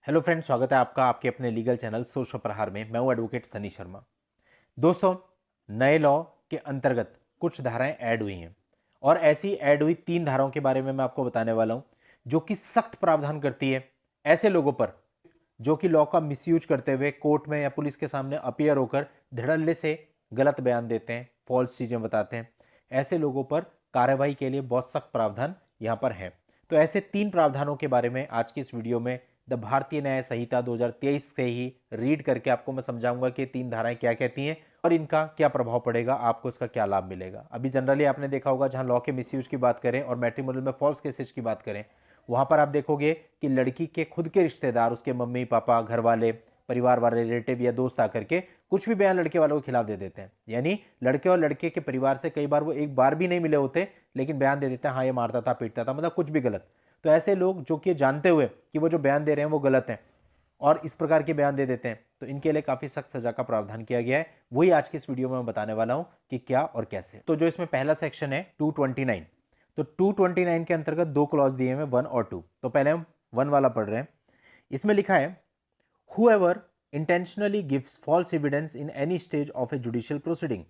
Hello friends, स्वागत है आपका आपके अपने लीगल चैनल सोच पर प्रहार में। मैं हूं एडवोकेट सनी शर्मा। दोस्तों, नए लॉ के अंतर्गत कुछ धाराएं ऐड हुई हैं और ऐसी ऐड हुई 3 धाराओं के बारे में मैं आपको बताने वाला हूं, जो कि सख्त प्रावधान करती है ऐसे लोगों पर जो कि लॉ का मिसयूज करते हुए कोर्ट में या पुलिस के सामने अपीयर होकर धड़ल्ले से गलत बयान देते हैं, फॉल्स चीजें बताते हैं। ऐसे लोगों पर कार्रवाई के लिए बहुत सख्त प्रावधान यहां पर है। तो ऐसे 3 प्रावधानों के बारे में आज की इस वीडियो में द भारतीय न्याय संहिता 2023 से ही रीड करके आपको मैं समझाऊंगा कि 3 धाराएं क्या कहती हैं और इनका क्या प्रभाव पड़ेगा, आपको इसका क्या लाभ मिलेगा। अभी जनरली आपने देखा होगा, जहां लॉ के मिसयूज की बात करें और मैट्रिमोनियल में फॉल्स केसेस की बात करें, वहां पर आप देखोगे कि लड़की के खुद के रिश्तेदार, उसके मम्मी पापा, घर वाले, परिवार वाले, रिलेटिव या दोस्त आकर के कुछ भी बयान लड़के वालों के खिलाफ दे देते हैं। यानी लड़के और लड़के के परिवार से कई बार वो एक बार भी नहीं मिले होते, लेकिन बयान दे देते हैं, हाँ ये मारता था, पीटता था, मतलब कुछ भी गलत। तो ऐसे लोग जो कि जानते हुए कि वो जो बयान दे रहे हैं वो गलत है और इस प्रकार के बयान दे देते हैं, तो इनके लिए काफी सख्त सजा का प्रावधान किया गया है। वही आज की इस वीडियो में मैं बताने वाला हूं कि क्या और कैसे। तो जो इसमें पहला सेक्शन है 229, तो 229 के अंतर्गत 2 क्लॉज दिए हैं, 1 और 2। तो पहले हम 1 वाला पढ़ रहे हैं। इसमें लिखा है, whoever intentionally gives false evidence in any stage of a judicial proceeding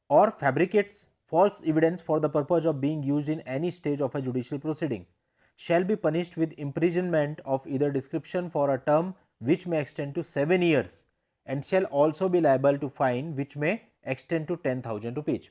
or fabricates false evidence for the purpose of being used in any stage of a judicial proceeding shall be punished with imprisonment of either description for a term which may extend to 7 years and shall also be liable to fine which may extend to 10,000 rupees।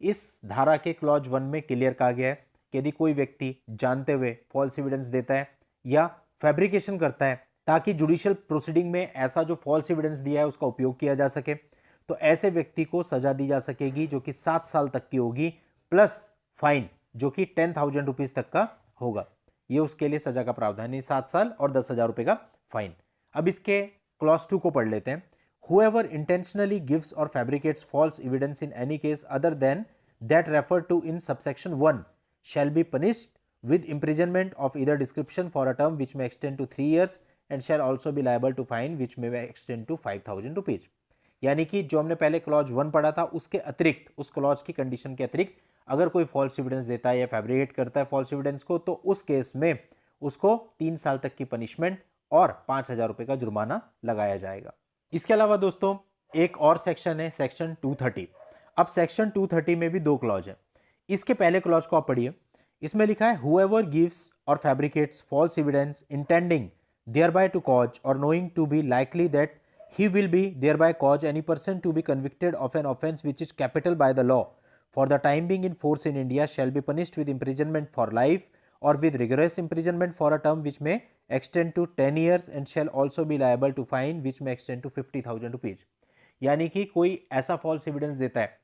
इस धारा के clause 1 में clear कहा गया है कि यदि कोई व्यक्ति जानते हुए फॉल्स एविडेंस देता है या फैब्रिकेशन करता है ताकि जुडिशियल प्रोसीडिंग में ऐसा जो फॉल्स एविडेंस दिया है उसका उपयोग किया जा सके, तो ऐसे व्यक्ति को सजा दी जा सकेगी जो कि 7 साल तक की होगी, प्लस फाइन जो कि 10,000 रुपीज तक का होगा। ये उसके लिए सजा का प्रावधान है, 7 साल और 10,000 रुपए का फाइन। अब इसके क्लॉज 2 को पढ़ लेते हैं। Whoever intentionally gives or fabricates false evidence in any case other than that referred to in subsection 1 shall be punished with imprisonment of either description for a term which may extend to 3 years and shall also be liable to fine which may extend to 5,000 rupees। यानी कि जो हमने पहले clause 1 पढ़ा था उसके अतिरिक्त, उस क्लॉज की कंडीशन के अतिरिक्त अगर कोई फॉल्स एविडेंस देता है या फैब्रिकेट करता है फॉल्स एविडेंस को, तो उस केस में उसको 3 साल तक की पनिशमेंट और 5,000 रुपए का जुर्माना लगाया जाएगा। इसके अलावा दोस्तों एक और सेक्शन है, सेक्शन 230। अब सेक्शन 230 में भी 2 क्लॉज है। इसके पहले क्लॉज को आप पढ़िए। इसमें लिखा है, whoever gives or fabricates false evidence intending thereby to cause or knowing to be likely that he will be thereby cause any person to be convicted of an offence which is capital by the law for the time being in force in India shall be punished with imprisonment for life or with rigorous imprisonment for a term which may extend to 10 years and shall also be liable to fine which may extend to 50,000 rupees। यानी कि कोई ऐसा false evidence देता है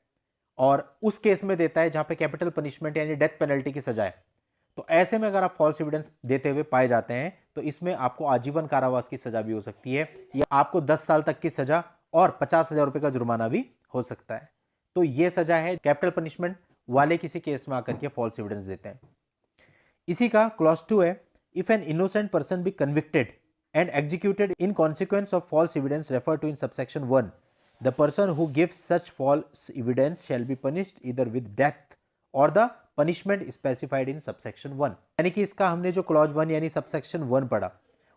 और उस case में देता है जहां पे कैपिटल पनिशमेंट यानी डेथ पेनल्टी की सजा है, तो ऐसे में अगर आप फॉल्स एविडेंस देते हुए पाए जाते हैं तो इसमें आपको आजीवन कारावास की सजा भी हो सकती है या आपको 10 साल तक की सजा और 50,000 रुपए का जुर्माना भी हो सकता है। तो यह सजा है कैपिटल पनिशमेंट वाले किसी केस में आकर के फॉल्स एविडेंस देते हैं। इसी का क्लॉज 2 है, if an innocent person be convicted and executed in consequence of false evidence refer to in subsection 1 the person who gives such false evidence shall be punished either with death or the punishment specified in subsection 1। यानी कि इसका हमने जो clause 1 यानी subsection 1 पढ़ा,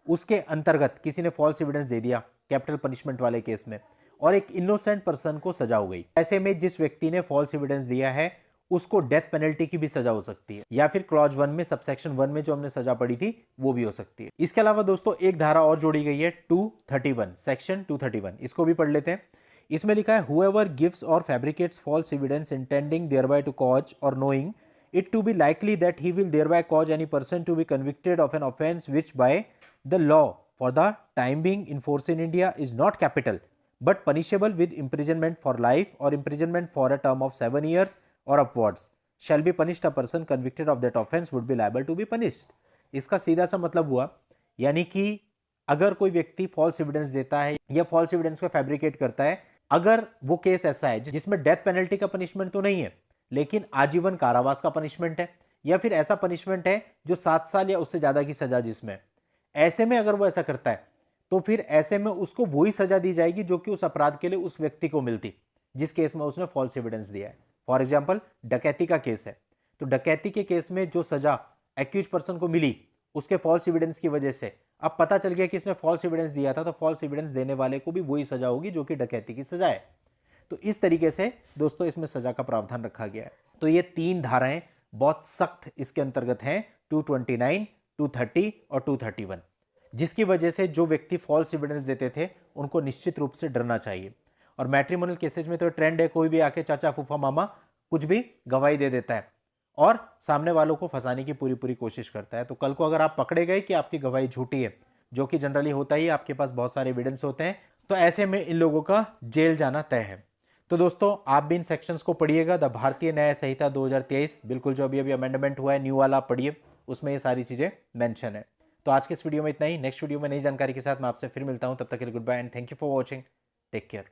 उसके अंतर्गत किसी ने फॉल्स एविडेंस दे दिया कैपिटल पनिशमेंट वाले केस में और एक इनोसेंट पर्सन को सजा हो गई। ऐसे में जिस व्यक्ति ने फॉल्स एविडेंस दिया है उसको डेथ पेनल्टी की भी सजा हो सकती है या फिर क्लॉज 1 में सबसेक्शन 1 में जो हमने सजा पढ़ी थी वो भी हो सकती है। इसके अलावा दोस्तों एक धारा और जोड़ी गई है 231, सेक्शन 231, इसको भी पढ़ लेते हैं। इसमें लिखा है, whoever gives or fabricates false evidence intending thereby to cause or knowing it to be likely that he will thereby cause any person to be convicted of an offence which by the law for the time being in force in India is not capital but punishable with imprisonment for life or imprisonment for a term of 7 years or upwards shall be punished, a person convicted of that offence would be liable to be punished। इसका सीधा सा मतलब हुआ, यानी कि अगर कोई व्यक्ति फॉल्स एविडेंस देता है या फॉल्स एविडेंस को फैब्रिकेट करता है, अगर वो केस ऐसा है जिसमें डेथ पेनल्टी का पनिशमेंट तो नहीं है लेकिन आजीवन कारावास का पनिशमेंट है या फिर ऐसा पनिशमेंट है जो 7 साल या उससे ज्यादा की सजा जिसमें, ऐसे में अगर वो ऐसा करता है तो फिर ऐसे में उसको वही सजा दी जाएगी जो कि उस अपराध के लिए उस व्यक्ति को मिलती जिस केस में उसने फॉल्स एविडेंस दिया है। फॉर एग्जाम्पल डकैती का केस है तो डकैती के केस में जो सजा एक्यूज पर्सन को मिली उसके फॉल्स एविडेंस की वजह से अब पता चल गया कि इसने फॉल्स एविडेंस दिया था, तो फॉल्स एविडेंस देने वाले को भी वही सजा होगी जो कि डकैती की सजा है। तो इस तरीके से दोस्तों इसमें सजा का प्रावधान रखा गया है। तो ये 3 धाराएं बहुत सख्त इसके अंतर्गत हैं, 229, 230 और 231, जिसकी वजह से जो व्यक्ति फॉल्स एविडेंस देते थे उनको निश्चित रूप से डरना चाहिए। और मैट्रिमोनियल केसेज में तो ट्रेंड है, कोई भी आके चाचा फूफा मामा कुछ भी गवाही दे देता है और सामने वालों को फंसाने की पूरी पूरी कोशिश करता है। तो कल को अगर आप पकड़े गए कि आपकी गवाही झूठी है, जो कि जनरली होता ही है, आपके पास बहुत सारे एविडेंस होते हैं, तो ऐसे में इन लोगों का जेल जाना तय है। तो दोस्तों आप भी इन सेक्शंस को पढ़िएगा। द भारतीय न्याय संहिता 2023 बिल्कुल जो अभी अभी अमेंडमेंट हुआ है न्यू वाला, पढ़िए, उसमें ये सारी चीजें मेंशन है। तो आज के इस वीडियो में इतना ही। नेक्स्ट वीडियो में नई जानकारी के साथ मैं आपसे फिर मिलता हूं। तब तक के लिए goodbye and thank you for watching. Take care.